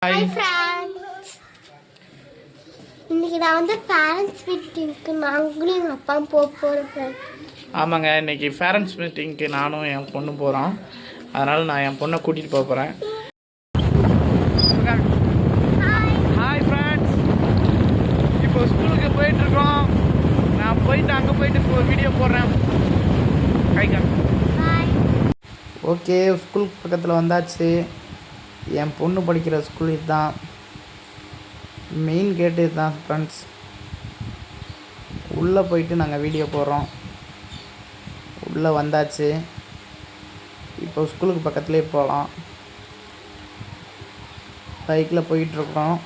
Hi friends, இன்னைக்கு நான் வந்து பேரண்ட்ஸ் மீட்டிங்க்கு நாங்களும் எங்கள் அப்பா போகிறோம். ஆமாங்க, இன்னைக்கு பேரண்ட்ஸ் மீட்டிங்க்கு நானும் என் பொண்ணும் போகிறோம். அதனால் நான் என் பொண்ணை கூட்டிகிட்டு போக போகிறேன். ஹாய் ஃப்ரெண்ட்ஸ், இப்போ ஸ்கூலுக்கு போயிட்டுருக்கோம். நான் போயிட்டு அங்கே போயிட்டு வீடியோ போடுறேன். கைக்கா ஓகே, ஸ்கூலுக்கு பக்கத்தில் வந்தாச்சு. என் பொண்ணு படிக்கிற ஸ்கூல் இதுதான், மெயின் கேட்டு இதுதான் ஃப்ரெண்ட்ஸ். உள்ளே போயிட்டு நாங்கள் வீடியோ போடுறோம். உள்ளே வந்தாச்சு. இப்போ ஸ்கூலுக்கு பக்கத்துலேயே போகலாம். பைக்கில் போயிட்டுருக்குறோம்.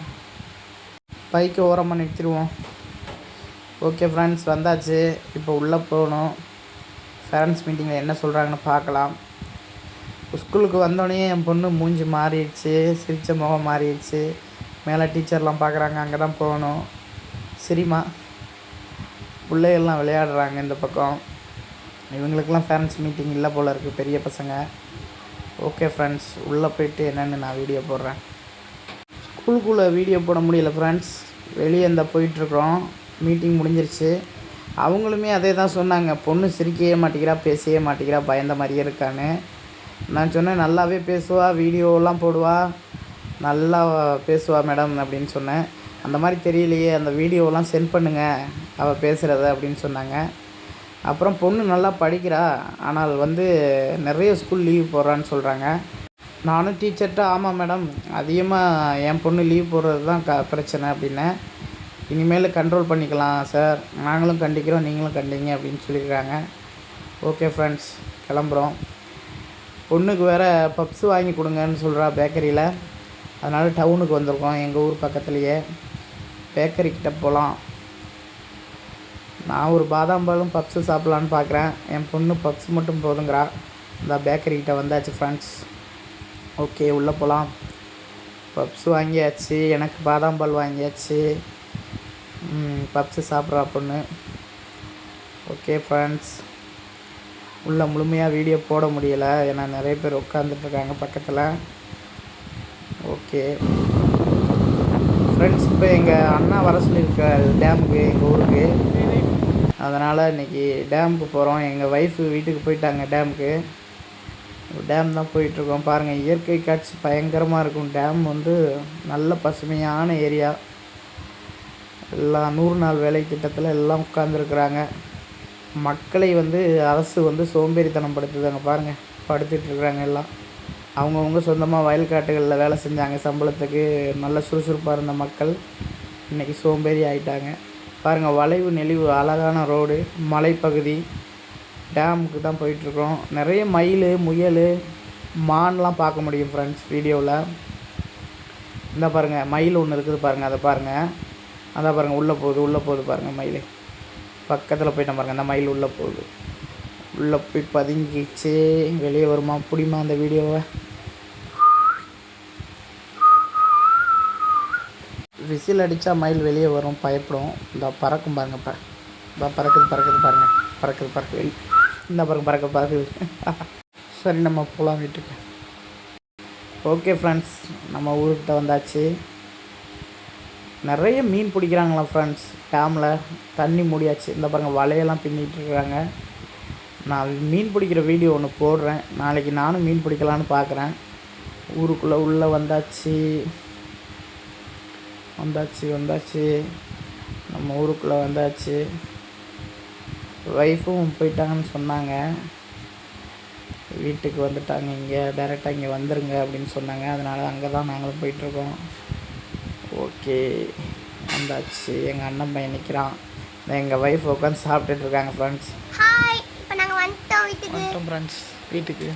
பைக்கை ஓரமாக நிறுத்திடுவோம். ஓகே ஃப்ரெண்ட்ஸ், வந்தாச்சு. இப்போ உள்ளே போகணும். பேரண்ட்ஸ் மீட்டிங்கில் என்ன சொல்கிறாங்கன்னு பார்க்கலாம். ஸ்கூலுக்கு வந்தோடனே என் பொண்ணு மூஞ்சி மாறிடுச்சு, சிரித்த முகம் மாறிடுச்சு. மேலே டீச்சர்லாம் பார்க்குறாங்க, அங்கே தான் போகணும். சரிம்மா, பிள்ளைகள்லாம் விளையாடுறாங்க இந்த பக்கம். இவங்களுக்கெல்லாம் பேரண்ட்ஸ் மீட்டிங் இல்லை போல் இருக்குது, பெரிய பசங்க. ஓகே ஃப்ரெண்ட்ஸ், உள்ளே போய்ட்டு என்னென்னு நான் வீடியோ போடுறேன். ஸ்கூலுக்குள்ளே வீடியோ போட முடியல ஃப்ரெண்ட்ஸ், வெளியே இருந்தால் போயிட்டுருக்குறோம். மீட்டிங் முடிஞ்சிருச்சு. அவங்களுமே அதே தான் சொன்னாங்க, பொண்ணு சிரிக்கவே மாட்டேங்கிறா, பேசவே மாட்டேங்கிறா, பயந்த மாதிரியே இருக்கான்னு. நான் சொன்னேன், நல்லாவே பேசுவா, வீடியோலாம் போடுவா, நல்லா பேசுவா மேடம் அப்படின்னு சொன்னேன். அந்த மாதிரி தெரியலையே, அந்த வீடியோலாம் சென்ட் பண்ணுங்கள் அவள் பேசுகிறத அப்படின்னு சொன்னாங்க. அப்புறம் பொண்ணு நல்லா படிக்கிறா, ஆனால் நிறைய ஸ்கூல் லீவ் போடுறான்னு சொல்கிறாங்க. நானும் டீச்சர்கிட்ட ஆமாம் மேடம், அதிகமாக என் பொண்ணு லீவ் போடுறது தான் பிரச்சனை அப்படின்னேன். இனிமேல் கண்ட்ரோல் பண்ணிக்கலாம் சார், நாங்களும் கண்டிக்கிறோம், நீங்களும் கண்டிங்க அப்படின்னு சொல்லியிருக்காங்க. ஓகே ஃப்ரெண்ட்ஸ், கிளம்புறோம். பொண்ணுக்கு வேறு பப்ஸு வாங்கி கொடுங்கன்னு சொல்கிறா பேக்கரியில். அதனால் டவுனுக்கு வந்திருக்கோம், எங்கள் ஊர் பக்கத்துலேயே. பேக்கரிக்கிட்ட போகலாம். நான் ஒரு பாதாம் பாலும் பப்ஸு சாப்பிட்லான்னு பார்க்குறேன். என் பொண்ணு பப்ஸ் மட்டும் போதுங்கிறா. இந்த பேக்கரிக்கிட்ட வந்தாச்சு ஃப்ரெண்ட்ஸ். ஓகே, உள்ளே போகலாம். பப்ஸு வாங்கியாச்சு, எனக்கு பாதாம் பால் வாங்கியாச்சு. பப்ஸு சாப்பிட்றா பொண்ணு. ஓகே ஃப்ரெண்ட்ஸ், உள்ளே முழுமையாக வீடியோ போட முடியலை, ஏன்னா நிறைய பேர் உட்காந்துட்ருக்காங்க பக்கத்தில். ஓகே ஃப்ரெண்ட்ஸ், இப்போ எங்கள் அண்ணா வர சொல்லியிருக்காரு டேமுக்கு, எங்கள் ஊருக்கு. அதனால் இன்றைக்கி டேமுக்கு போகிறோம். எங்கள் ஒய்ஃபு வீட்டுக்கு போயிட்டாங்க டேமுக்கு. டேம் தான் போயிட்டுருக்கோம். பாருங்கள், இயற்கை காட்சி பயங்கரமாக இருக்கும். டேம் நல்ல பசுமையான ஏரியா. எல்லாம் 100 நாள் வேலை திட்டத்தில் எல்லாம் உட்காந்துருக்குறாங்க. மக்களை அரசு சோம்பேறித்தனம் படுத்துதாங்க. பாருங்கள், படுத்துட்ருக்குறாங்க எல்லாம். அவங்கவுங்க சொந்தமாக வயல்காட்டுகளில் வேலை செஞ்சாங்க சம்பளத்துக்கு. நல்ல சுறுசுறுப்பாக இருந்த மக்கள் இன்றைக்கி சோம்பேறி ஆகிட்டாங்க. பாருங்கள், வளைவு நெளிவு, அழகான ரோடு, மலைப்பகுதி. டேமுக்கு தான் போயிட்டுருக்கோம். நிறைய மயில், முயல், மான்லாம் பார்க்க முடியும் ஃப்ரெண்ட்ஸ் வீடியோவில். இந்த பாருங்கள், மயில் ஒன்று இருக்குது பாருங்கள், அதை பாருங்கள். அதான் பாருங்கள், உள்ளே போகுது பாருங்கள் மயில். பக்கத்தில் போயிட்டேன் பாருங்கள், அந்த மயில் உள்ளே போகுது. உள்ளே போய் பதுங்கிச்சு, வெளியே வருமா? பிடிமா அந்த வீடியோவை. விசில் அடித்தா மயில் வெளியே வரும், பயப்படும். இந்த பறக்கும் பாருங்கள். பறக்குது பாருங்கள். இந்த பறக்குது. சரி, நம்ம போகலாம் வீட்டுக்கு. ஓகே ஃப்ரெண்ட்ஸ், நம்ம ஊருக்கிட்ட வந்தாச்சு. நிறைய மீன் பிடிக்கிறாங்களா ஃப்ரெண்ட்ஸ் டேமில். தண்ணி மூடியாச்சு. இந்த பாருங்கள், வலையெல்லாம் பின்னிட்டுருக்காங்க. நான் மீன் பிடிக்கிற வீடியோ ஒன்று போடுறேன். நாளைக்கு நானும் மீன் பிடிக்கலான்னு பார்க்குறேன். ஊருக்குள்ளே உள்ளே வந்தாச்சு. நம்ம ஊருக்குள்ளே வந்தாச்சு. ஒய்ஃபும் போயிட்டாங்கன்னு சொன்னாங்க, வீட்டுக்கு வந்துட்டாங்க. இங்கே டைரெக்டாக இங்கே வந்துருங்க அப்படின்னு சொன்னாங்க. அதனால் அங்கே தான் நாங்களும் போயிட்டுருக்கோம். ஓகே, வந்தாச்சு. எங்கள் அண்ணன் பையன் நிற்கிறான். எங்கள் ஒய்ஃப் உட்காந்து சாப்பிட்டுட்ருக்காங்க ஃப்ரெண்ட்ஸ். ஹாய், இப்போ நாங்கள் வந்துட்டோம் வீட்டுக்கு. ஃப்ரெண்ட்ஸ் வீட்டுக்கு.